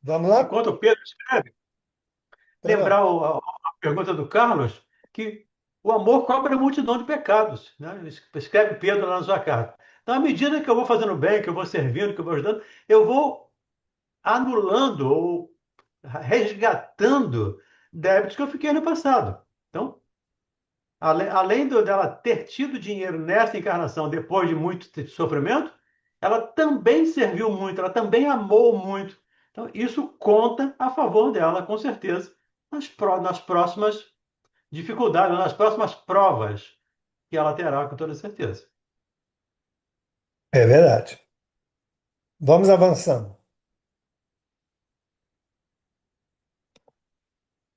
[SPEAKER 1] Vamos lá?
[SPEAKER 7] Enquanto o Pedro escreve,
[SPEAKER 1] Pois não.
[SPEAKER 7] lembrar a pergunta do Carlos, que o amor cobre a multidão de pecados, né? Escreve Pedro lá na sua carta. Então, à medida que eu vou fazendo bem, que eu vou servindo, que eu vou ajudando, eu vou anulando ou resgatando débitos que eu fiquei no passado. Então, além dela ter tido dinheiro nessa encarnação depois de muito sofrimento, ela também serviu muito, ela também amou muito. Então, isso conta a favor dela, com certeza, nas próximas dificuldades, nas próximas provas que ela terá, com toda certeza.
[SPEAKER 1] É verdade. Vamos avançando.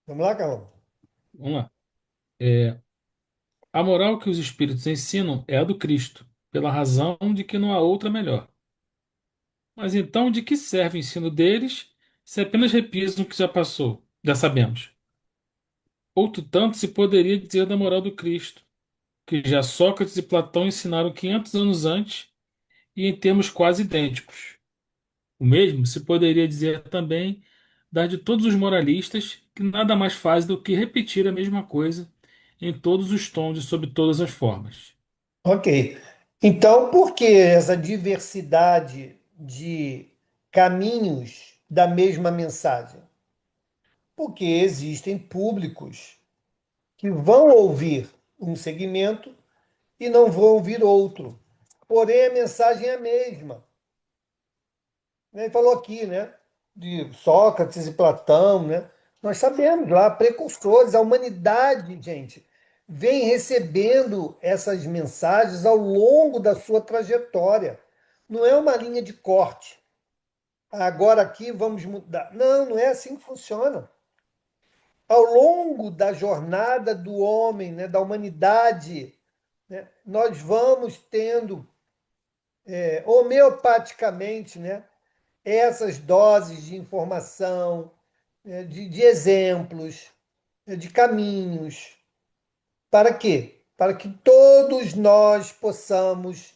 [SPEAKER 1] Vamos lá, Carlão?
[SPEAKER 6] Vamos lá. É, a moral que os espíritos ensinam é a do Cristo, pela razão de que não há outra melhor. Mas então, de que serve o ensino deles se apenas repisam o que já passou? Já sabemos. Outro tanto se poderia dizer da moral do Cristo, que já Sócrates e Platão ensinaram 500 anos antes e em termos quase idênticos. O mesmo se poderia dizer também da de todos os moralistas, que nada mais fazem do que repetir a mesma coisa em todos os tons e sob todas as formas.
[SPEAKER 1] Ok. Então, por que essa diversidade de caminhos da mesma mensagem? Porque existem públicos que vão ouvir um segmento e não vão ouvir outro. Porém, a mensagem é a mesma. Ele falou aqui, né, de Sócrates e Platão, né? Nós sabemos lá, precursores, a humanidade, gente, vem recebendo essas mensagens ao longo da sua trajetória. Não é uma linha de corte. agora aqui vamos mudar. Não, não é assim que funciona. Ao longo da jornada do homem, né, da humanidade, né, nós vamos tendo homeopaticamente, né, essas doses de informação, de exemplos, de caminhos. Para quê? Para que todos nós possamos,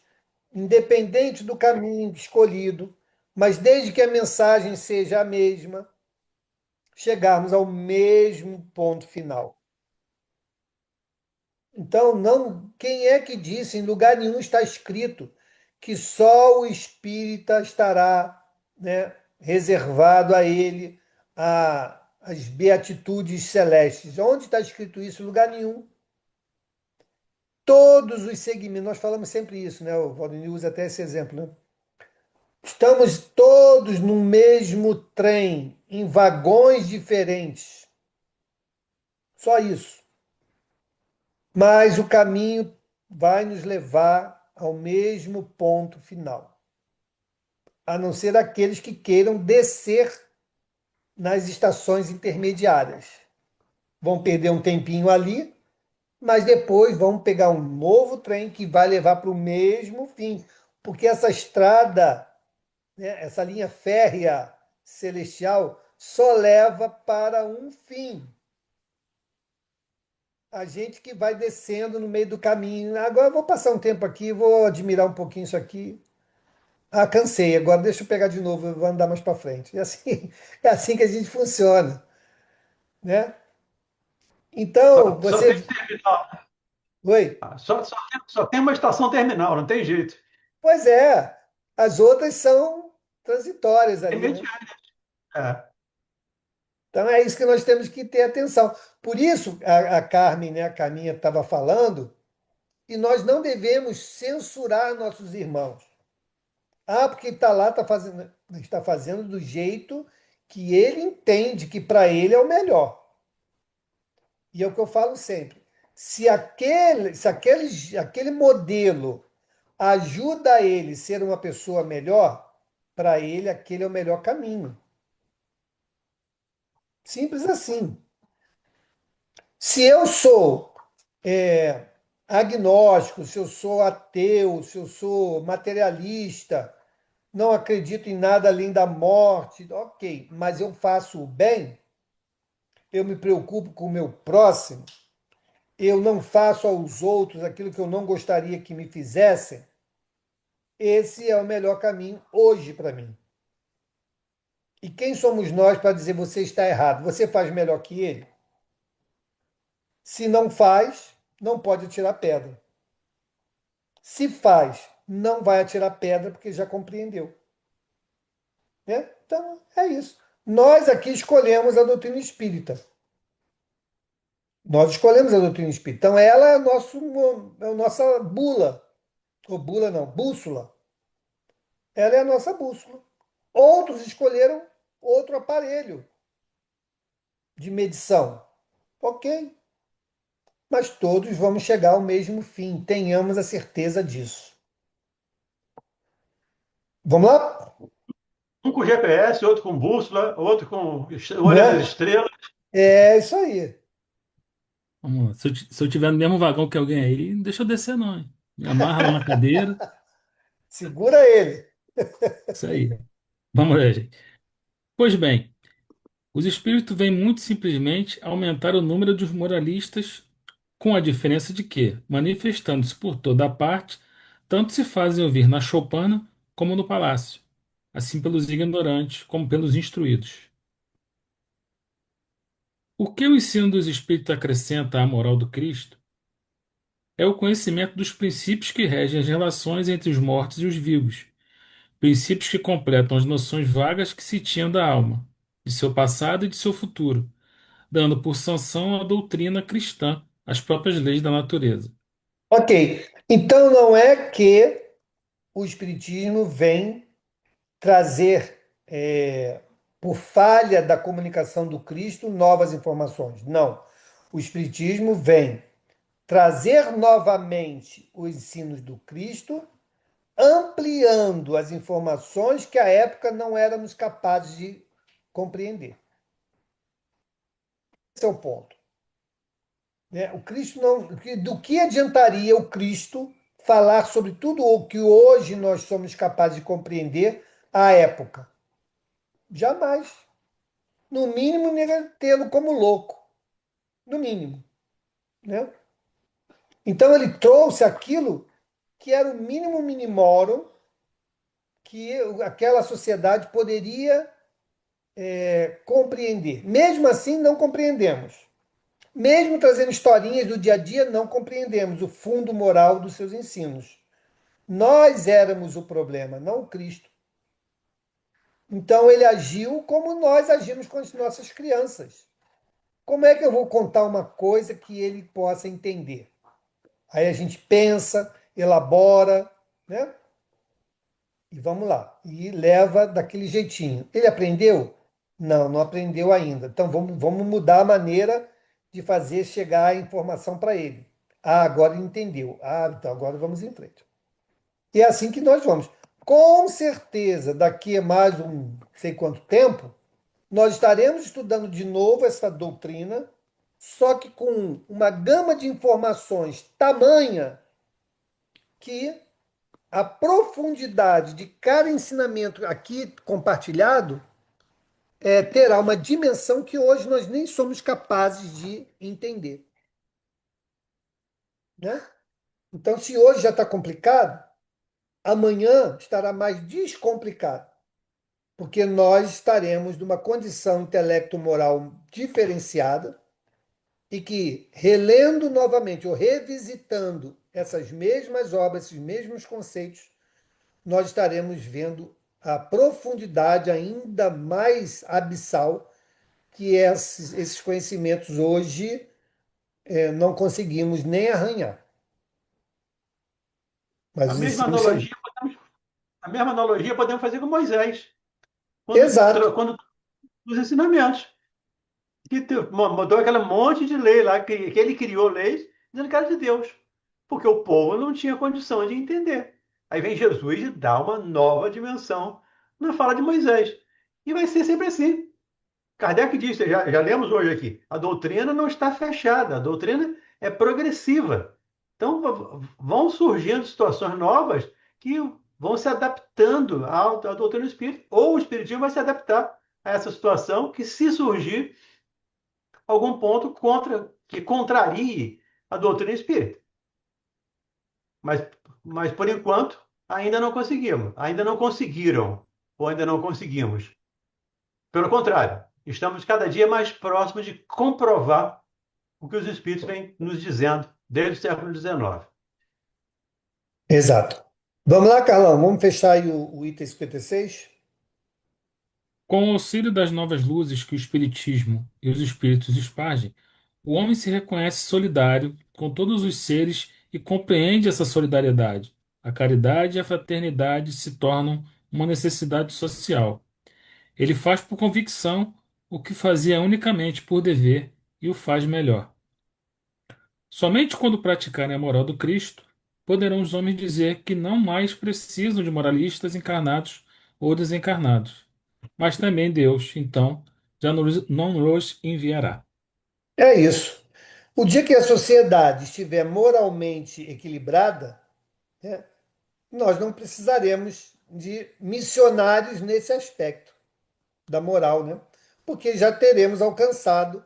[SPEAKER 1] independente do caminho escolhido, mas desde que a mensagem seja a mesma, chegarmos ao mesmo ponto final. Então, não, quem é que disse? Em lugar nenhum está escrito que só o espírita estará, né, reservado a ele as beatitudes celestes. Onde está escrito isso? Em lugar nenhum. Todos os segmentos, nós falamos sempre isso, né? O Valdemir usa até esse exemplo, né? Estamos todos no mesmo trem, em vagões diferentes. Só isso. Mas o caminho vai nos levar ao mesmo ponto final. A não ser aqueles que queiram descer nas estações intermediárias. Vão perder um tempinho ali, mas depois vão pegar um novo trem que vai levar para o mesmo fim. Porque essa estrada, né, essa linha férrea celestial, só leva para um fim. A gente que vai descendo no meio do caminho. Agora eu vou passar um tempo aqui, vou admirar um pouquinho isso aqui. Ah, cansei, agora deixa eu pegar de novo, eu vou andar mais para frente. É assim que a gente funciona, né? Então,
[SPEAKER 7] Só tem
[SPEAKER 1] você.
[SPEAKER 7] terminal.
[SPEAKER 1] Oi?
[SPEAKER 7] Só tem uma estação terminal, não tem jeito.
[SPEAKER 1] Pois é, as outras são transitórias ali, né?
[SPEAKER 7] Imediato. É.
[SPEAKER 1] Então é isso que nós temos que ter atenção. Por isso, a Carmen, né, a Carminha estava falando, e nós não devemos censurar nossos irmãos. Ah, porque está lá, está fazendo do jeito que ele entende que para ele é o melhor. E é o que eu falo sempre. Se aquele modelo ajuda ele a ser uma pessoa melhor, para ele aquele é o melhor caminho. Simples assim. Se eu sou agnóstico, se eu sou ateu, se eu sou materialista, não acredito em nada além da morte, ok, mas eu faço o bem, eu me preocupo com o meu próximo, eu não faço aos outros aquilo que eu não gostaria que me fizessem, esse é o melhor caminho hoje para mim. E quem somos nós para dizer você está errado? Você faz melhor que ele? Se não faz, não pode atirar pedra. Se faz, não vai atirar pedra porque já compreendeu. Né? Então, é isso. Nós aqui escolhemos a doutrina espírita. Nós escolhemos a doutrina espírita. Então, ela é a nossa bula. Ou bula não, bússola. Ela é a nossa bússola. Outros escolheram outro aparelho de medição. Ok. Mas todos vamos chegar ao mesmo fim. Tenhamos a certeza disso. Vamos lá?
[SPEAKER 7] Um com GPS, outro com bússola, outro com olho das
[SPEAKER 1] Né?
[SPEAKER 7] estrelas.
[SPEAKER 1] É isso aí.
[SPEAKER 6] Vamos lá. Se eu tiver no mesmo vagão que alguém aí, não deixa eu descer, não, hein? Me amarra lá na cadeira.
[SPEAKER 1] Segura ele.
[SPEAKER 6] Isso aí. Vamos lá, gente. Pois bem, os espíritos vêm muito simplesmente aumentar o número dos moralistas, com a diferença de que, manifestando-se por toda a parte, tanto se fazem ouvir na choupana como no palácio, assim pelos ignorantes como pelos instruídos. O que o ensino dos espíritos acrescenta à moral do Cristo é o conhecimento dos princípios que regem as relações entre os mortos e os vivos, princípios que completam as noções vagas que se tinham da alma, de seu passado e de seu futuro, dando por sanção à doutrina cristã as próprias leis da natureza.
[SPEAKER 1] Ok. Então não é que o Espiritismo vem trazer, por falha da comunicação do Cristo, novas informações. Não. O Espiritismo vem trazer novamente os ensinos do Cristo ampliando as informações que à época não éramos capazes de compreender. Esse é o ponto. Né? O Cristo não, do que adiantaria o Cristo falar sobre tudo o que hoje nós somos capazes de compreender à época? Jamais. No mínimo, tê-lo como louco. No mínimo. Né? Então, ele trouxe aquilo que era o mínimo minimorum que aquela sociedade poderia compreender. Mesmo assim, não compreendemos. Mesmo trazendo historinhas do dia a dia, não compreendemos o fundo moral dos seus ensinos. Nós éramos o problema, não o Cristo. Então ele agiu como nós agimos com as nossas crianças. Como é que eu vou contar uma coisa que ele possa entender? Aí a gente pensa, elabora, né? E vamos lá. E leva daquele jeitinho. Ele aprendeu? Não, não aprendeu ainda. Então vamos mudar a maneira de fazer chegar a informação para ele. Ah, agora ele entendeu. Ah, então agora vamos em frente. E é assim que nós vamos. Com certeza, daqui a mais um sei quanto tempo, nós estaremos estudando de novo essa doutrina, só que com uma gama de informações tamanha que a profundidade de cada ensinamento aqui compartilhado terá uma dimensão que hoje nós nem somos capazes de entender. Né? Então, se hoje já está complicado, amanhã estará mais descomplicado, porque nós estaremos numa condição intelecto-moral diferenciada e que, relendo novamente ou revisitando essas mesmas obras, esses mesmos conceitos, nós estaremos vendo a profundidade ainda mais abissal que esses conhecimentos hoje não conseguimos nem arranhar. Mas
[SPEAKER 7] A
[SPEAKER 1] os
[SPEAKER 7] mesma
[SPEAKER 1] ensinos são.
[SPEAKER 7] analogia, a mesma analogia podemos fazer com Moisés,
[SPEAKER 1] Exato.
[SPEAKER 7] quando os ensinamentos, que mandou aquele monte de lei lá, que ele criou leis, dizendo que era de Deus, porque o povo não tinha condição de entender. Aí vem Jesus e dá uma nova dimensão na fala de Moisés. E vai ser sempre assim. Kardec disse, já lemos hoje aqui, a doutrina não está fechada, a doutrina é progressiva. Então, vão surgindo situações novas que vão se adaptando à doutrina do Espírito, ou o Espiritismo vai se adaptar a essa situação que, se surgir algum ponto que contrarie a doutrina espírita. Mas, mas, por enquanto, ainda não conseguimos, ainda não conseguiram, ou ainda não conseguimos. Pelo contrário, estamos cada dia mais próximos de comprovar o que os espíritos vêm nos dizendo desde o século XIX.
[SPEAKER 1] Exato. Vamos lá, Carlão, vamos fechar aí o item 56?
[SPEAKER 6] Com o auxílio das novas luzes que o Espiritismo e os espíritos espargem, o homem se reconhece solidário com todos os seres e compreende essa solidariedade. A caridade e a fraternidade se tornam uma necessidade social. Ele faz por convicção o que fazia unicamente por dever e o faz melhor. Somente quando praticarem a moral do Cristo poderão os homens dizer que não mais precisam de moralistas encarnados ou desencarnados, mas também Deus, então, já não os enviará.
[SPEAKER 1] É isso. O dia que a sociedade estiver moralmente equilibrada, né, nós não precisaremos de missionários nesse aspecto da moral, né? Porque já teremos alcançado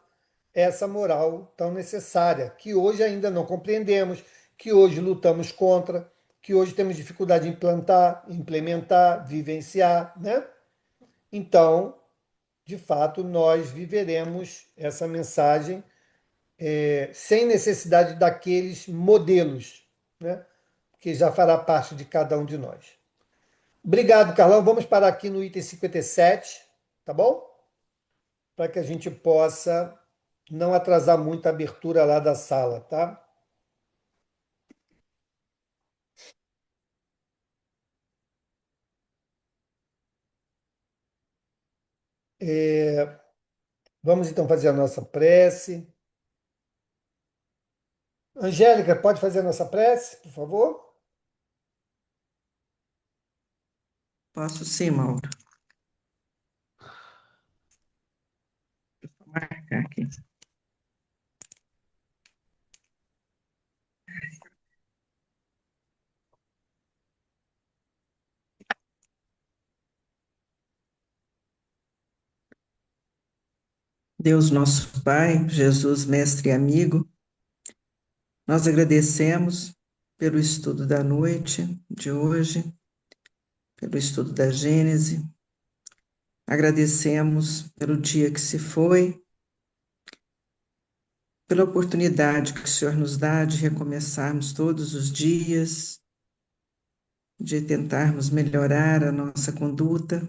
[SPEAKER 1] essa moral tão necessária, que hoje ainda não compreendemos, que hoje lutamos contra, que hoje temos dificuldade em implantar, implementar, vivenciar, né? Então, de fato, nós viveremos essa mensagem sem necessidade daqueles modelos, né? Que já fará parte de cada um de nós. Obrigado, Carlão. Vamos parar aqui no item 57, tá bom? Para que a gente possa não atrasar muito a abertura lá da sala, tá? Vamos então fazer a nossa prece. Angélica, pode fazer a nossa prece, por favor?
[SPEAKER 11] Posso sim, Mauro. Vou marcar aqui. Deus nosso Pai, Jesus, mestre e amigo, nós agradecemos pelo estudo da noite de hoje, pelo estudo da Gênese, agradecemos pelo dia que se foi, pela oportunidade que o Senhor nos dá de recomeçarmos todos os dias, de tentarmos melhorar a nossa conduta,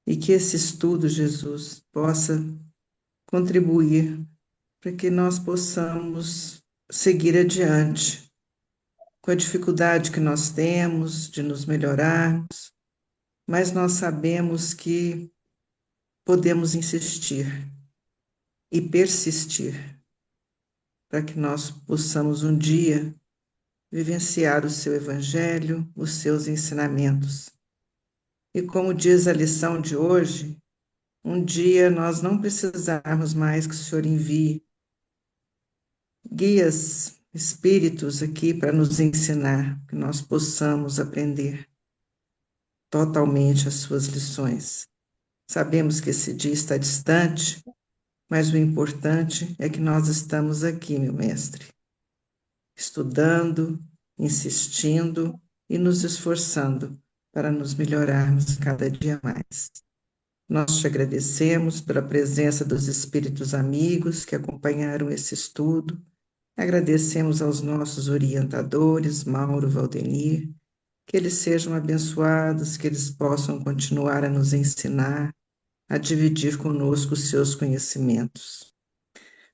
[SPEAKER 11] e que esse estudo, Jesus, possa contribuir para que nós possamos seguir adiante com a dificuldade que nós temos de nos melhorarmos, mas nós sabemos que podemos insistir e persistir para que nós possamos um dia vivenciar o seu evangelho, os seus ensinamentos. E como diz a lição de hoje, um dia nós não precisarmos mais que o Senhor envie guias, espíritos aqui para nos ensinar, que nós possamos aprender totalmente as suas lições. Sabemos que esse dia está distante, mas o importante é que nós estamos aqui, meu mestre, estudando, insistindo e nos esforçando para nos melhorarmos cada dia mais. Nós te agradecemos pela presença dos espíritos amigos que acompanharam esse estudo. Agradecemos aos nossos orientadores, Mauro, Valdenir, que eles sejam abençoados, que eles possam continuar a nos ensinar, a dividir conosco os seus conhecimentos.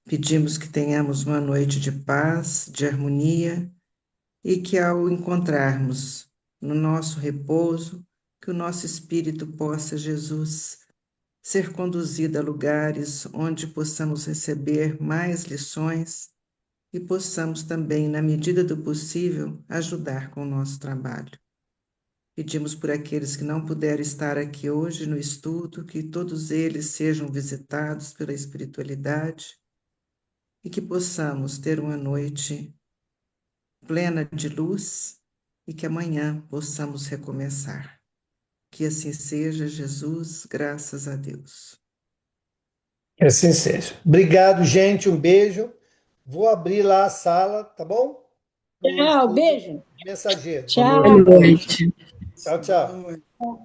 [SPEAKER 11] Pedimos que tenhamos uma noite de paz, de harmonia, e que ao encontrarmos no nosso repouso, que o nosso espírito possa, Jesus, ser conduzido a lugares onde possamos receber mais lições e possamos também, na medida do possível, ajudar com o nosso trabalho. Pedimos por aqueles que não puderam estar aqui hoje no estudo, que todos eles sejam visitados pela espiritualidade e que possamos ter uma noite plena de luz e que amanhã possamos recomeçar. Que assim seja, Jesus, graças a Deus.
[SPEAKER 1] Que assim seja. Obrigado, gente. Um beijo. Vou abrir lá a sala, tá bom? O
[SPEAKER 4] Tchau,
[SPEAKER 1] estudo
[SPEAKER 4] beijo.
[SPEAKER 1] mensageiro.
[SPEAKER 4] Tchau.
[SPEAKER 11] Boa noite.
[SPEAKER 1] Tchau, tchau.